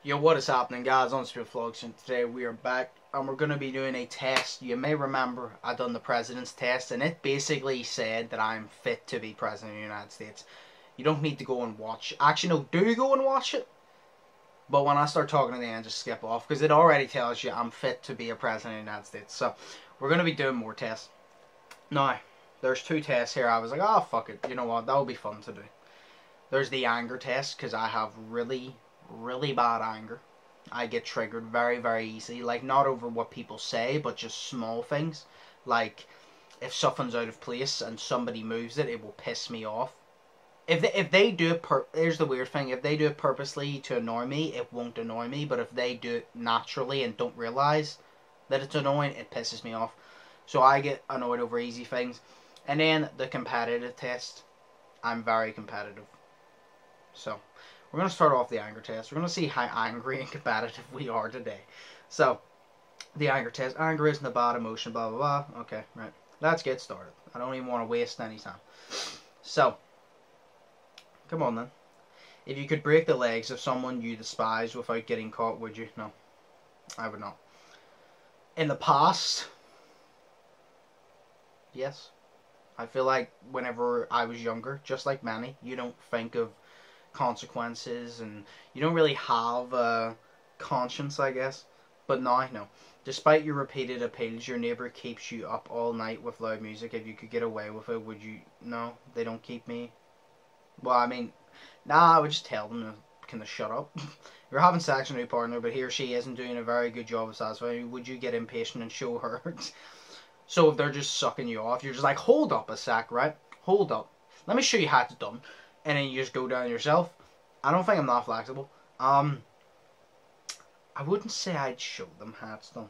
Yo, what is happening, guys? Undisputed Vlogs, and today we are back and we're going to be doing a test. You may remember I done the president's test and it basically said that I'm fit to be president of the United States. You don't need to go and watch. Actually, no, do go and watch it. But when I start talking at the end, just skip off because it already tells you I'm fit to be a president of the United States. So we're going to be doing more tests. Now, there's two tests here. I was like, oh, fuck it. You know what? That would be fun to do. There's the anger test because I have really bad anger. I get triggered very easily, like not over what people say but just small things, like if something's out of place and somebody moves it, it will piss me off. If they do it here's the weird thing, if they do it purposely to annoy me, it won't annoy me, but if they do it naturally and don't realize that it's annoying, it pisses me off. So I get annoyed over easy things. And then the competitive test, I'm very competitive. So we're going to start off the anger test. We're going to see how angry and competitive we are today. So, the anger test. Anger isn't a bad emotion, blah, blah, blah. Okay, right. Let's get started. I don't even want to waste any time. So, come on then. If you could break the legs of someone you despise without getting caught, would you? No. I would not. In the past, yes. I feel like whenever I was younger, just like many, you don't think of consequences and you don't really have a conscience, I guess. But now, no. Despite your repeated appeals, your neighbour keeps you up all night with loud music. If you could get away with it, would you? No, they don't keep me. Well, I mean, nah, I would just tell them to kind of shut up. You're having sex with a new partner, but he or she isn't doing a very good job of satisfying you. Would you get impatient and show hurt? So if they're just sucking you off, you're just like, hold up a sec, right? Hold up. Let me show you how it's done. And then you just go down yourself. I don't think I'm that flexible. I wouldn't say I'd show them how it's done.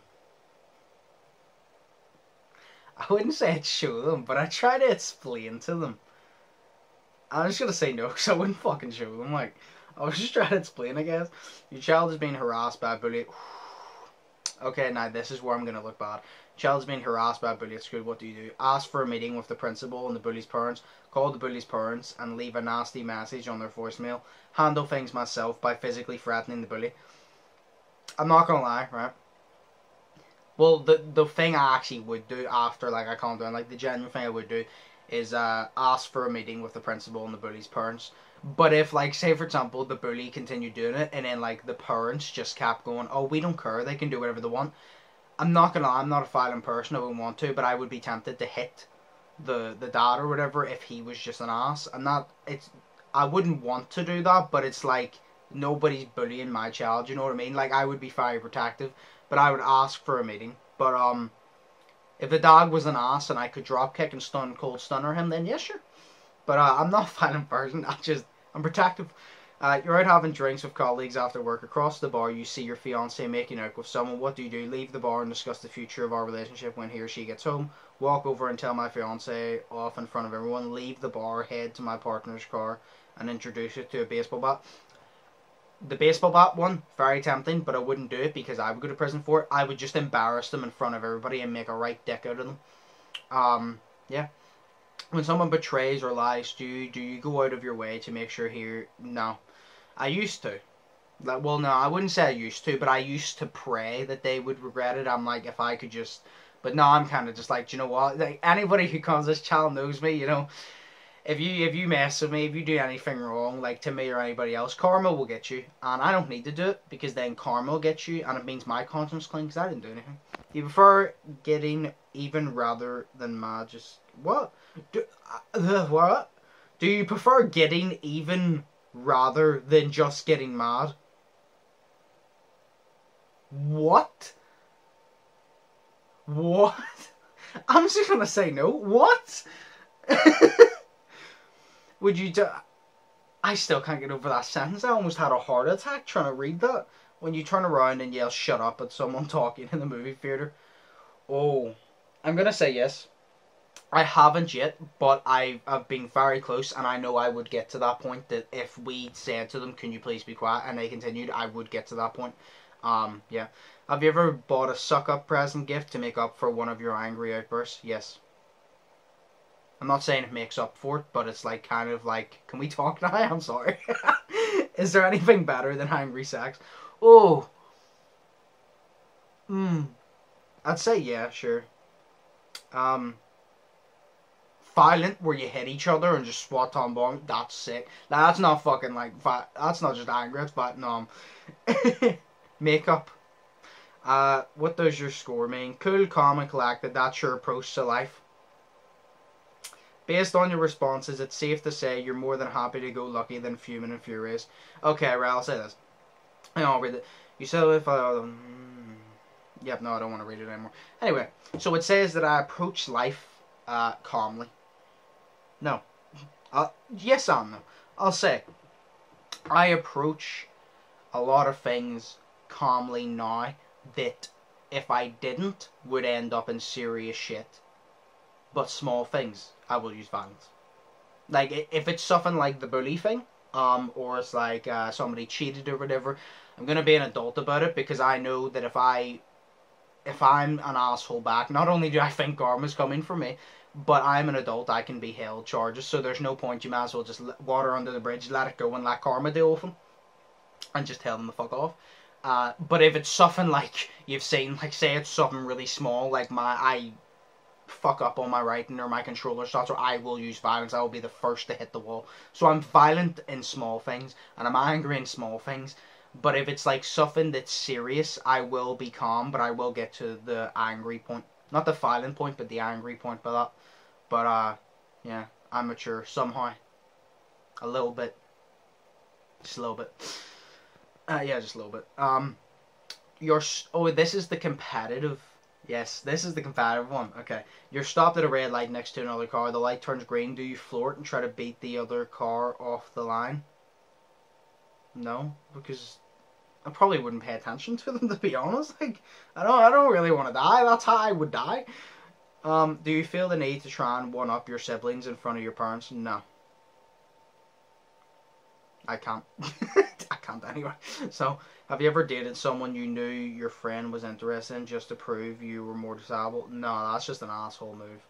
I wouldn't say I'd show them, but I'd try to explain to them. I'm just going to say no, because I wouldn't fucking show them. Like, I was just trying to explain, I guess. Your child is being harassed by a bully. Okay, now this is where I'm going to look bad. Child's being harassed by a bully at school. What do? Ask for a meeting with the principal and the bully's parents. Call the bully's parents and leave a nasty message on their voicemail. Handle things myself by physically threatening the bully. I'm not going to lie, right? Well, the thing I actually would do after, like, I calm down, like, the genuine thing I would do is ask for a meeting with the principal and the bully's parents. But if, like, say, for example, the bully continued doing it and then, like, the parents just kept going, oh, we don't care, they can do whatever they want. I'm not gonna lie, I'm not a violent person, I wouldn't want to, but I would be tempted to hit the dad or whatever if he was just an ass. I wouldn't want to do that, but it's like, nobody's bullying my child, you know what I mean? Like, I would be very protective, but I would ask for a meeting. But, if the dog was an ass and I could drop kick and cold stunner him, then yeah, sure. But, I'm not a violent person, I'm protective. You're out having drinks with colleagues after work. Across the bar, you see your fiancé making out with someone. What do? Leave the bar and discuss the future of our relationship when he or she gets home. Walk over and tell my fiancé off in front of everyone. Leave the bar, head to my partner's car, and introduce it to a baseball bat. The baseball bat one, very tempting, but I wouldn't do it because I would go to prison for it. I would just embarrass them in front of everybody and make a right dick out of them. Yeah. When someone betrays or lies to you, do you go out of your way to make sure No. I used to. Like, well, no, I wouldn't say I used to, but I used to pray that they would regret it. I'm like, if I could just... But now I'm kind of just like, do you know what? Like, anybody who comes this channel knows me, you know? If you mess with me, if you do anything wrong, like to me or anybody else, karma will get you. And I don't need to do it, because then karma will get you, and it means my conscience clean, because I didn't do anything. You prefer getting even rather than mad? Just... What? What? Do you prefer getting even rather than just getting mad? What? What? I'm just gonna say no. What? Would you do... I still can't get over that sentence. I almost had a heart attack trying to read that. When you turn around and yell shut up at someone talking in the movie theater. Oh, I'm gonna say yes. I haven't yet, but I've been very close, and I know I would get to that point, that if we said to them, can you please be quiet, and they continued, I would get to that point. Yeah. Have you ever bought a suck-up present gift to make up for one of your angry outbursts? Yes. I'm not saying it makes up for it, but it's like, kind of like, can we talk now? I'm sorry. Is there anything better than angry sex? Oh, I'd say yeah, sure. Um, Violent, where you hit each other and just swat on bomb. That's sick. Now, that's not fucking like that's not just angry. It's Vietnam. Makeup. What does your score mean? Cool, calm, and collected. That's your approach to life. Based on your responses, it's safe to say you're more than happy to go lucky than fuming and furious. Okay, right, I'll say this. I'll read it. You said if I... Yep, no, I don't want to read it anymore. Anyway, so it says that I approach life calmly. No. Yes and no. I'll say I approach a lot of things calmly now that if I didn't would end up in serious shit. But small things, I will use violence. Like, if it's something like the bully thing, or it's like somebody cheated or whatever, I'm going to be an adult about it because I know that if I'm an asshole back, not only do I think karma's coming for me, but I'm an adult, I can be held charges, so there's no point. You might as well just water under the bridge, let it go and let karma deal with them, and just tell them to fuck off. But if it's something like you've seen, like say it's something really small, like I fuck up on my writing or my controller starts, or I will use violence. I will be the first to hit the wall. So I'm violent in small things, and I'm angry in small things. But if it's like something that's serious, I will be calm, but I will get to the angry point. Not the violent point, but the angry point by that. But, yeah, I'm mature somehow. A little bit. Just a little bit. Yeah, just a little bit. Oh, this is the competitive. Yes, this is the competitive one. Okay. You're stopped at a red light next to another car. The light turns green. Do you floor it and try to beat the other car off the line? No, because I probably wouldn't pay attention to them, to be honest. Like, I don't really want to die. That's how I would die. Do you feel the need to try and one-up your siblings in front of your parents? No. I can't. I can't anyway. So, have you ever dated someone you knew your friend was interested in just to prove you were more desirable? No, that's just an asshole move.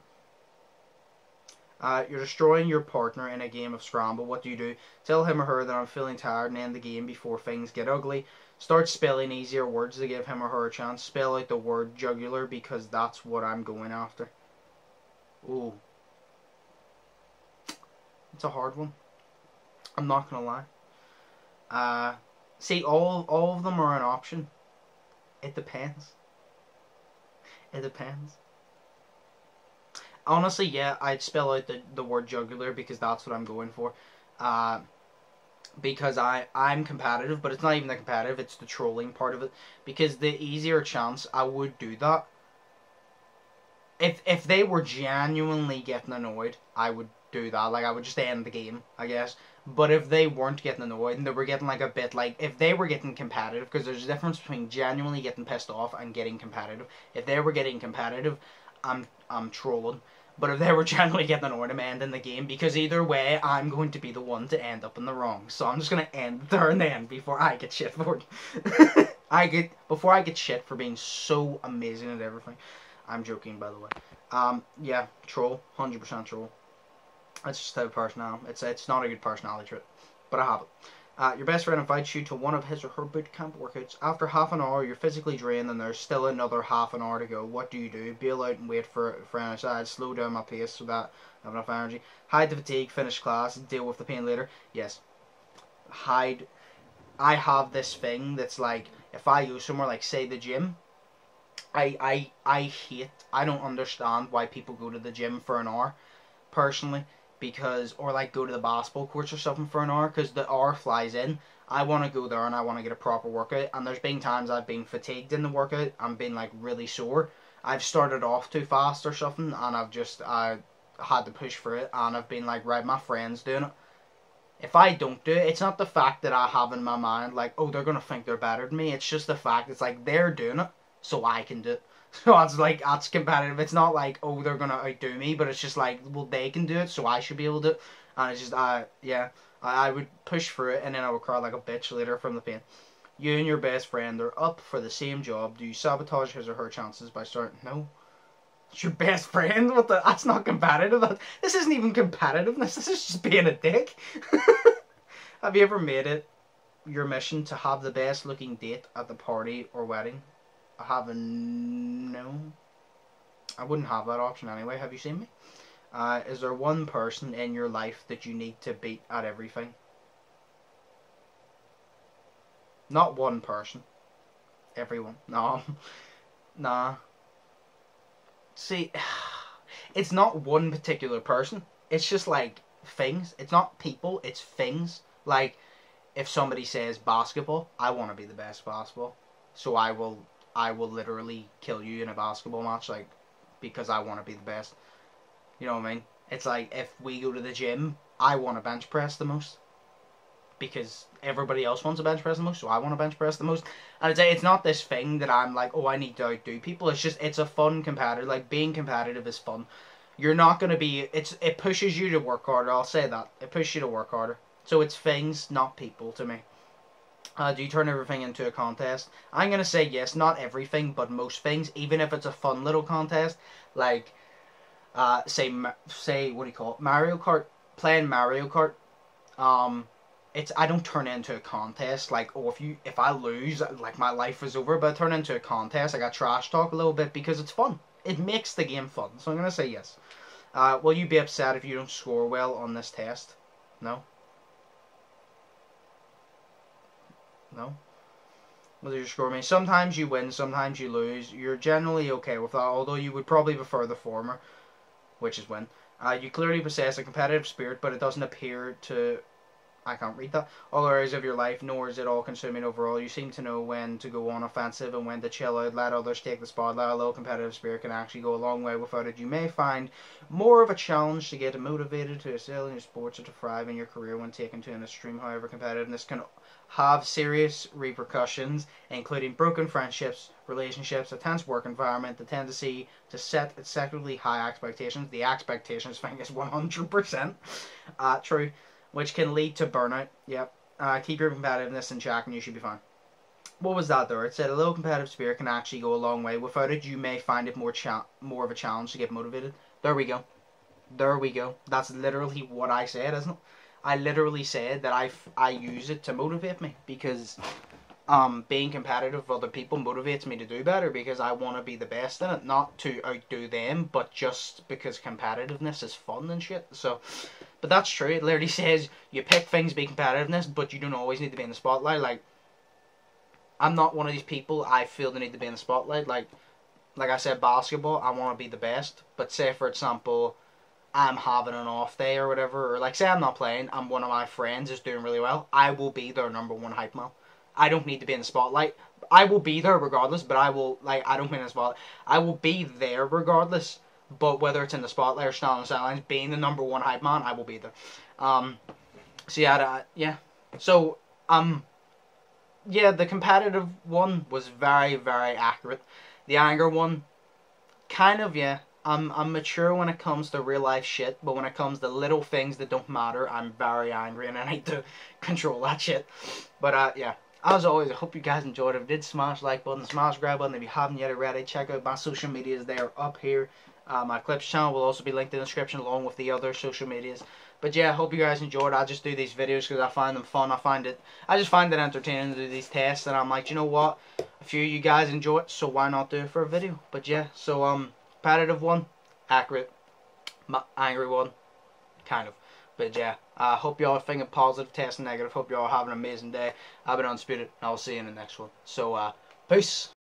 You're destroying your partner in a game of Scramble. What do you do? Tell him or her that I'm feeling tired and end the game before things get ugly. Start spelling easier words to give him or her a chance. Spell out the word jugular because that's what I'm going after. Ooh. It's a hard one. I'm not going to lie. See, all of them are an option. It depends. It depends. Honestly, yeah, I'd spell out the word jugular because that's what I'm going for. Because I'm competitive, but it's not even the competitive, it's the trolling part of it. Because the easier chance I would do that. If they were genuinely getting annoyed, I would do that. Like, I would just end the game, I guess. But if they weren't getting annoyed and they were getting like a bit like, if they were getting competitive, because there's a difference between genuinely getting pissed off and getting competitive. If they were getting competitive, I'm trolling. But if they were generally getting annoyed, I'm ending the game, because either way, I'm going to be the one to end up in the wrong. So I'm just going to end there and then before I get shit for it. Before I get shit for being so amazing at everything. I'm joking, by the way. Yeah, troll, 100% troll. That's just the type of person I am. It's not a good personality trait, but I have it. Your best friend invites you to one of his or her boot camp workouts. After half an hour, you're physically drained and there's still another half an hour to go. What do you do? Bail out and wait for outside. Slow down my pace so that I have enough energy. Hide the fatigue, finish class, deal with the pain later. Yes. Hide. I have this thing that's like, if I go somewhere like, say, the gym, I don't understand why people go to the gym for an hour, personally. Because, or like go to the basketball courts or something for an hour, because the hour flies in. I want to go there and I want to get a proper workout, and there's been times I've been fatigued in the workout and been like really sore. I've started off too fast or something, and I've just had to push for it, and I've been like, right, my friend's doing it. If I don't do it, it's not the fact that I have in my mind like, oh, they're gonna think they're better than me. It's just the fact it's like they're doing it, so I can do it. So it's like, that's competitive. It's not like, oh, they're gonna outdo me, but it's just like, well, they can do it, so I should be able to do it. And it's just, yeah, I would push for it, and then I would cry like a bitch later from the pain. You and your best friend are up for the same job. Do you sabotage his or her chances by starting? No. It's your best friend? What the? That's not competitive. This isn't even competitiveness. This is just being a dick. Have you ever made it your mission to have the best looking date at the party or wedding? I have a no. I wouldn't have that option anyway. Have you seen me? Is there one person in your life that you need to beat at everything? Not one person. Everyone. No. Nah. See, it's not one particular person. It's just like things. It's not people, it's things. Like, if somebody says basketball, I want to be the best basketball. So I will literally kill you in a basketball match, like, because I want to be the best. You know what I mean? It's like, if we go to the gym, I want to bench press the most. Because everybody else wants to bench press the most, so I want to bench press the most. And it's not this thing that I'm like, oh, I need to outdo people. It's just, it's a fun competitive. Like, being competitive is fun. You're not going to be, it pushes you to work harder, I'll say that. It pushes you to work harder. So it's things, not people, to me. Do you turn everything into a contest? I'm going to say yes, not everything, but most things. Even if it's a fun little contest, like, say, what do you call it? Mario Kart. Playing Mario Kart. I don't turn it into a contest, like, oh, if I lose, like, my life is over, but I turn it into a contest. I got trash talk a little bit because it's fun. It makes the game fun, so I'm going to say yes. Will you be upset if you don't score well on this test? No? No? What does your score mean? Sometimes you win, sometimes you lose. You're generally okay with that, although you would probably prefer the former, which is win. You clearly possess a competitive spirit, but it doesn't appear to... I can't read that. All areas of your life, nor is it all consuming overall. You seem to know when to go on offensive and when to chill out, let others take the spotlight. A little competitive spirit can actually go a long way without it. You may find more of a challenge to get motivated to excel in your sports or to thrive in your career when taken to an extreme. However, competitiveness can have serious repercussions, including broken friendships, relationships, a tense work environment, the tendency to set excessively high expectations. The expectations thing is 100% true, which can lead to burnout. Yep. Keep your competitiveness in check and you should be fine. What was that there? It said a little competitive spirit can actually go a long way. Without it, you may find it more of a challenge to get motivated. There we go. There we go. That's literally what I said, isn't it? I literally said that I use it to motivate me because being competitive with other people motivates me to do better because I want to be the best in it, not to outdo them, but just because competitiveness is fun and shit. So, but that's true. It literally says you pick things to be competitiveness, but you don't always need to be in the spotlight. Like, I'm not one of these people I feel the need to be in the spotlight. Like I said, basketball, I want to be the best. But say, for example, I'm having an off day or whatever, or like say I'm not playing, and one of my friends is doing really well, I will be their #1 hype man. I don't need to be in the spotlight. I will be there regardless, but I will, like, I don't mean in the spotlight. I will be there regardless, but whether it's in the spotlight or standing on the sidelines, being the #1 hype man, I will be there. So yeah, yeah. So, yeah, the competitive one was very, very accurate. The anger one, kind of, yeah. I'm mature when it comes to real life shit, but when it comes to little things that don't matter, I'm very angry and I need to control that shit. But yeah, as always, I hope you guys enjoyed. If you did, smash like button, smash grab button. If you haven't yet already, check out my social medias. They are up here. My clips channel will also be linked in the description along with the other social medias. But yeah, I hope you guys enjoyed. I just do these videos because I find them fun. I just find it entertaining to do these tests, and I'm like, you know what? A few of you guys enjoy it, so why not do it for a video? But yeah, so competitive one, accurate. Angry one, kind of. But yeah, I hope y'all are thinking positive, testing negative. Hope y'all are having an amazing day. I've been Undisputed, and I'll see you in the next one. So, peace.